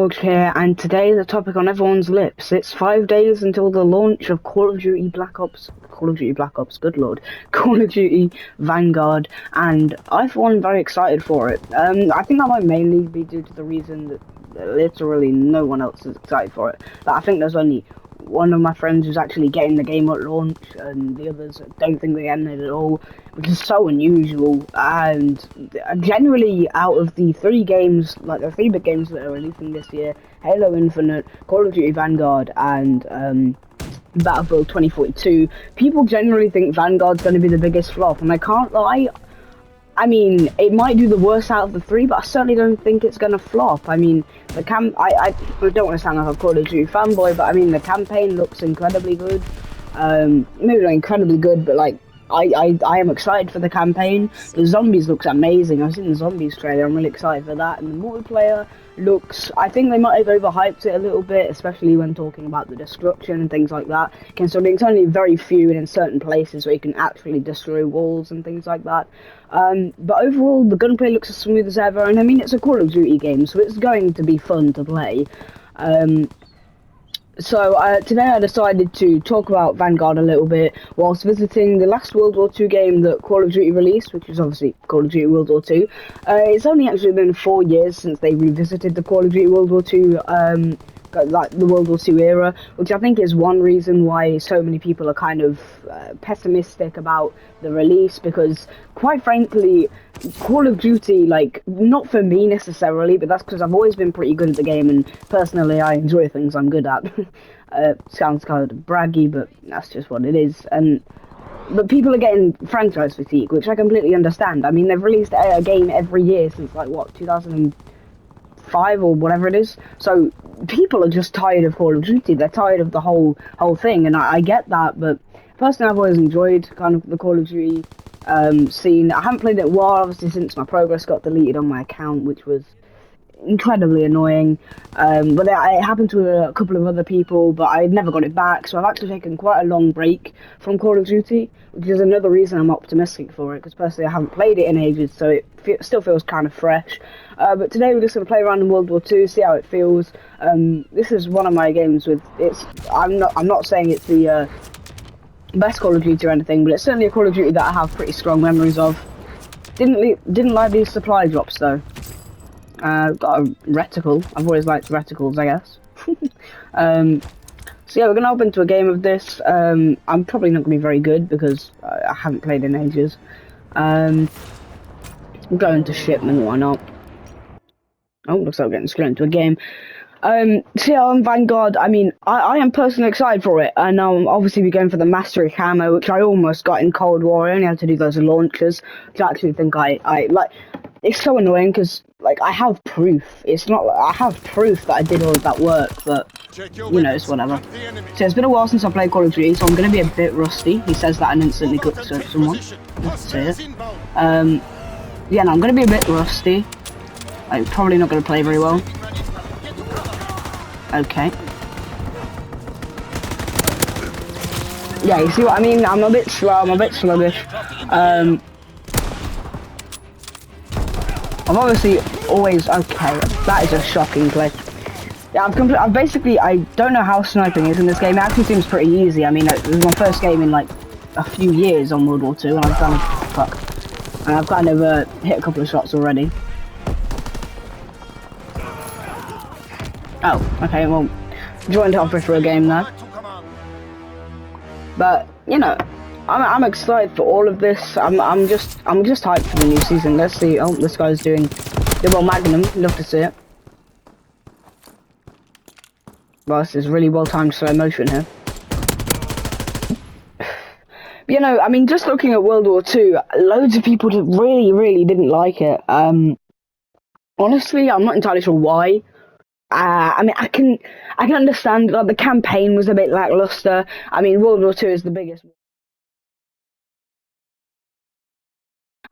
George here, and today the topic on everyone's lips. It's 5 days until the launch of Call of Duty Black Ops, good lord, Call of Duty Vanguard, and I for one am very excited for it. I think that might mainly be due to the reason that literally no one else is excited for it. Like, I think there's only one of my friends who's actually getting the game at launch, and the others don't think they're getting it at all, which is so unusual. And generally, out of the three games, like the three big games that are releasing this year, Halo Infinite, Call of Duty Vanguard, and Battlefield 2042, people generally think Vanguard's going to be the biggest flop, and I can't lie. I mean, it might do the worst out of the three, but I certainly don't think it's gonna flop. I mean, I don't want to sound like a Call of Duty fanboy, but I mean, the campaign looks incredibly good. Maybe not incredibly good, but like, I am excited for the campaign. The zombies looks amazing. I've seen the zombies trailer. I'm really excited for that. And the multiplayer looks, I think they might have overhyped it a little bit, especially when talking about the destruction and things like that. Considering it's only very few and in certain places where you can actually destroy walls and things like that. But overall, the gunplay looks as smooth as ever. And I mean, it's a Call of Duty game, so it's going to be fun to play. So today I decided to talk about Vanguard a little bit whilst visiting the last World War II game that Call of Duty released, which is obviously Call of Duty World War II. It's only actually been 4 years since they revisited the Call of Duty World War II, like the World War II era, which I think is one reason why so many people are kind of pessimistic about the release, because quite frankly, Call of Duty, like, not for me necessarily, but that's because I've always been pretty good at the game, and personally I enjoy things I'm good at. Sounds kind of braggy, but that's just what it is. But people are getting franchise fatigue, which I completely understand. I mean, they've released a game every year since, like, what, 2005 or whatever it is. So people are just tired of Call of Duty. They're tired of the whole thing, and I get that. But personally, I've always enjoyed kind of the Call of Duty scene. I haven't played it in a while, obviously, since my progress got deleted on my account, which was incredibly annoying. But it happened to a couple of other people, but I never got it back. So I've actually taken quite a long break from Call of Duty, which is another reason I'm optimistic for it, because personally I haven't played it in ages, so it still feels kind of fresh. But today we're just going to play around in World War II, see how it feels. This is one of my games with I'm not saying it's the best Call of Duty or anything, but it's certainly a Call of Duty that I have pretty strong memories of. Didn't like these supply drops though. Got a reticle. I've always liked reticles, I guess. So yeah, we're gonna hop into a game of this. I'm probably not gonna be very good because I haven't played in ages. We'll go into shipment, why not? Oh, looks like we're getting straight into a game. So yeah, on Vanguard, I mean, I am personally excited for it, and obviously we're going for the Mastery Camo, which I almost got in Cold War. I only had to do those launchers, which I actually think I like. It's so annoying because, like, I have proof. It's not like I have proof that I did all of that work, but you know, it's whatever. So it's been a while since I played Call of Duty, so I'm gonna be a bit rusty. He says that and instantly cooks someone. Let's say it. Yeah, no, I'm gonna be a bit rusty. I'm probably not gonna play very well. Okay. Yeah, you see what I mean? I'm a bit slow, I'm a bit sluggish. I've obviously always... Okay, that is a shocking play. Yeah, I've basically... I don't know how sniping is in this game. It actually seems pretty easy. I mean, it was my first game in, like, a few years on World War II, and I've kind of... Fuck. And I've kind of hit a couple of shots already. Oh, okay, well, joined halfway through a game there. But, you know, I'm excited for all of this. I'm just hyped for the new season. Let's see. Oh, this guy's doing double magnum. Love to see it. Well, this is really well timed slow motion here. But, you know, I mean, just looking at World War II, loads of people really didn't like it. Honestly, I'm not entirely sure why. I mean, I can understand that the campaign was a bit lackluster. I mean, World War II is the biggest.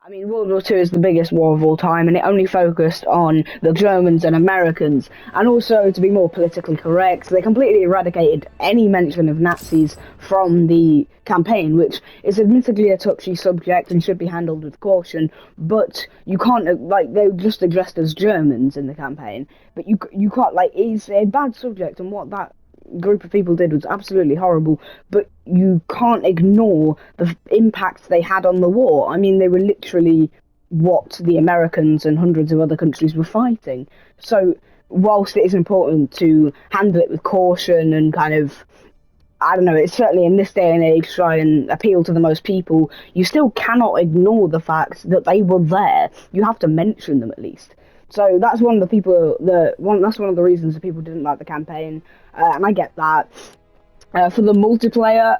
I mean, World War II is the biggest war of all time, and it only focused on the Germans and Americans. And also, to be more politically correct, they completely eradicated any mention of Nazis from the campaign, which is admittedly a touchy subject and should be handled with caution. But you can't, like, they were just addressed as Germans in the campaign. But you can't, like, it's a bad subject, and what that group of people did was absolutely horrible, but you can't ignore the impact they had on the war. I mean, they were literally what the Americans and hundreds of other countries were fighting. So whilst it is important to handle it with caution and kind of, I don't know, it's certainly in this day and age try and appeal to the most people, you still cannot ignore the fact that they were there. You have to mention them at least. So that's one of the people that's one of the reasons that people didn't like the campaign, and I get that. For the multiplayer,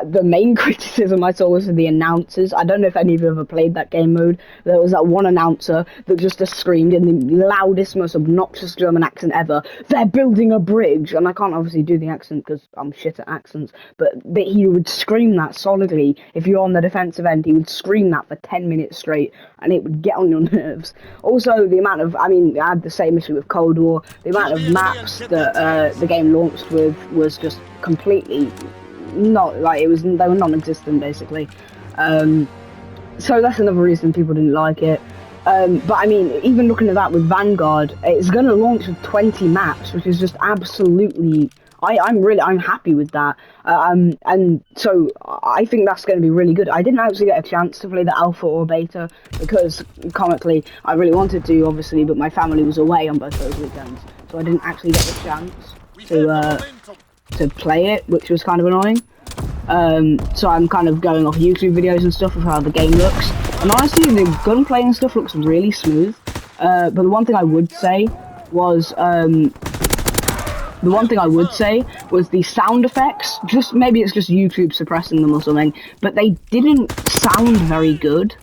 the main criticism I saw was for the announcers. I don't know if any of you ever played that game mode. There was that one announcer that just screamed in the loudest, most obnoxious German accent ever, "They're building a bridge!" And I can't obviously do the accent because I'm shit at accents, but he would scream that solidly. If you're on the defensive end, he would scream that for 10 minutes straight, and it would get on your nerves. Also, the amount of, I mean, I had the same issue with Cold War. The amount of maps that the game launched with was just completely not, like, they were non-existent basically. So that's another reason people didn't like it. But I mean, even looking at that with Vanguard, it's going to launch with 20 maps, which is just absolutely, I'm happy with that. And so I think that's going to be really good. I didn't actually get a chance to play the alpha or beta because, comically, I really wanted to, obviously, but my family was away on both those weekends, so I didn't actually get the chance to play it, which was kind of annoying. So I'm kind of going off YouTube videos and stuff of how the game looks, and honestly the gunplay and stuff looks really smooth. But the one thing I would say was the sound effects. Just maybe it's just YouTube suppressing them or something, but they didn't sound very good.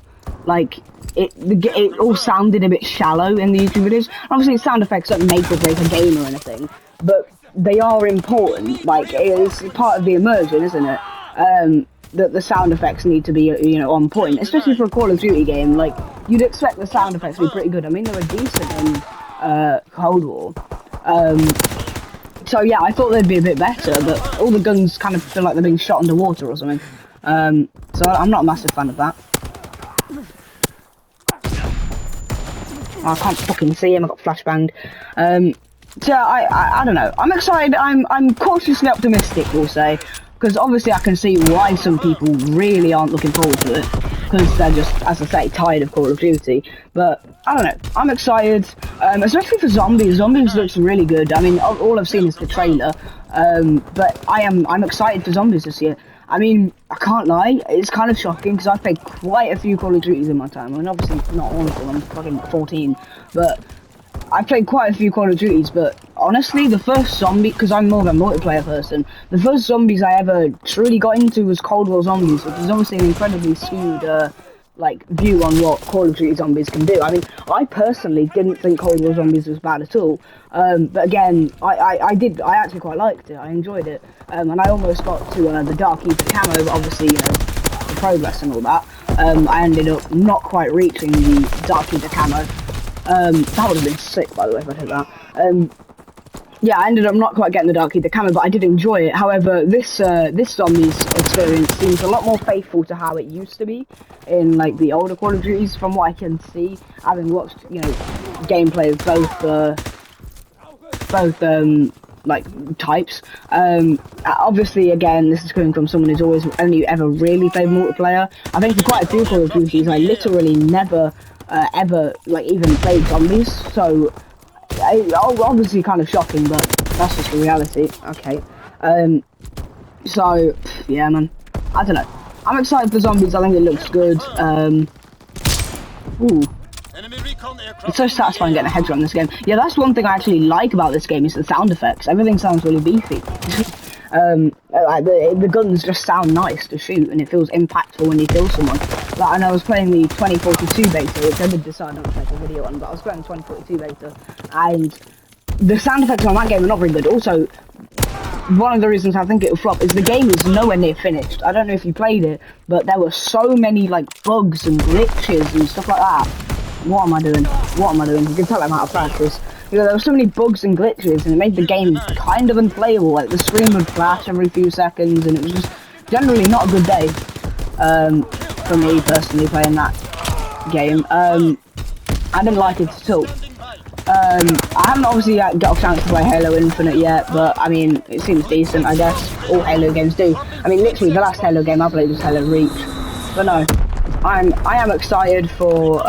Like it all sounded a bit shallow in the YouTube videos. Obviously, sound effects don't make or break a game or anything, but they are important. Like, it's part of the immersion, isn't it? That the sound effects need to be, you know, on point, especially for a Call of Duty game. Like, you'd expect the sound effects to be pretty good. I mean, they were decent in Cold War. So yeah, I thought they'd be a bit better, but all the guns kind of feel like they're being shot underwater or something. So I'm not a massive fan of that. I can't fucking see him. I got flashbanged. So I don't know. I'm excited. I'm cautiously optimistic, we'll say, because obviously I can see why some people really aren't looking forward to it, because they're just, as I say, tired of Call of Duty. But I don't know. I'm excited, especially for Zombies. Zombies looks really good. I mean, all I've seen is the trailer, but I'm excited for Zombies this year. I mean, I can't lie, it's kind of shocking because I've played quite a few Call of Duties in my time. I mean, obviously not all of them, I'm fucking 14, but I've played quite a few Call of Duties, but honestly, the first zombie, because I'm more of a multiplayer person, the first zombies I ever truly got into was Cold War Zombies, which is obviously an incredibly skewed, like, view on what Call of Duty Zombies can do. I mean, I personally didn't think Cold War Zombies was bad at all, but again, I actually quite liked it, I enjoyed it, and I almost got to the Dark Ether camo, but obviously, you know, the progress and all that, I ended up not quite reaching the Dark Ether camo. That would have been sick, by the way, if I did that. Yeah, I ended up not quite getting the Dark Ether camo, but I did enjoy it. However, this Zombies experience seems a lot more faithful to how it used to be in, like, the older Call of Duties, from what I can see, having watched, you know, gameplay of both like, types. Obviously, again, this is coming from someone who's always only ever really played multiplayer. I think for quite a few Call of Duties, I literally never ever, like, even played Zombies, so obviously kind of shocking, but that's just the reality. Okay. So yeah, man, I don't know, I'm excited for Zombies. I think it looks good. Ooh, it's so satisfying getting a headshot in this game. Yeah, that's one thing I actually like about this game, is the sound effects. Everything sounds really beefy. Like the guns just sound nice to shoot, and it feels impactful when you kill someone. Like, and I was playing the 2042 beta, which I did decide not to take a video on, but I was playing 2042 beta, and the sound effects on that game are not very good. Also, one of the reasons I think it'll flop is the game is nowhere near finished. I don't know if you played it, but there were so many like bugs and glitches and stuff like that. What am I doing? What am I doing? You can tell I'm out of practice. You know, there were so many bugs and glitches, and it made the game kind of unplayable. Like the screen would flash every few seconds, and it was just generally not a good day for me personally playing that game. I didn't like it at all. I haven't obviously got a chance to play Halo Infinite yet, but I mean, it seems decent, I guess. All Halo games do. I mean, literally, the last Halo game I played was Halo Reach. But no, I am excited for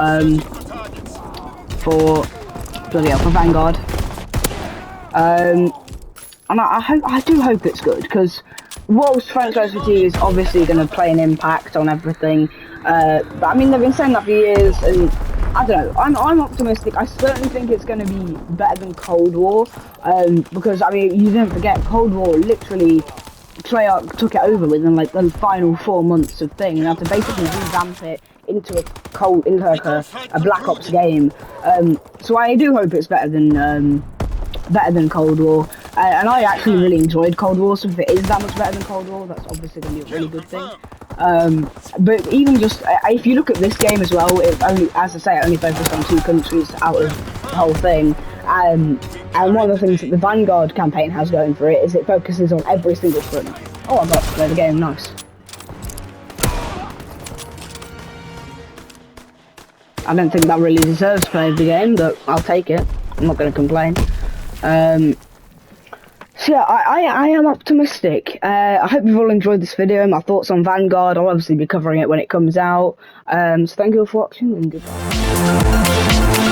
Vanguard. And I do hope it's good, because whilst franchise fatigue is obviously going to play an impact on everything, but I mean, they've been saying that for years, and I don't know, I'm optimistic. I certainly think it's going to be better than Cold War, because, I mean, you don't forget, Cold War literally, Treyarch took it over within, like, the final 4 months of thing, and had to basically revamp it into a Black Ops game. So I do hope it's better than Cold War, and I actually really enjoyed Cold War, so if it is that much better than Cold War, that's obviously going to be a really good thing. But even just, if you look at this game as well, it only, as I say, it only focused on 2 countries out of the whole thing, and one of the things that the Vanguard campaign has going for it is it focuses on every single front. Oh, I got to play the game, nice. I don't think that really deserves to play the game, but I'll take it. I'm not going to complain. So yeah, I am optimistic. I hope you've all enjoyed this video. My thoughts on Vanguard. I'll obviously be covering it when it comes out. So thank you all for watching, and goodbye.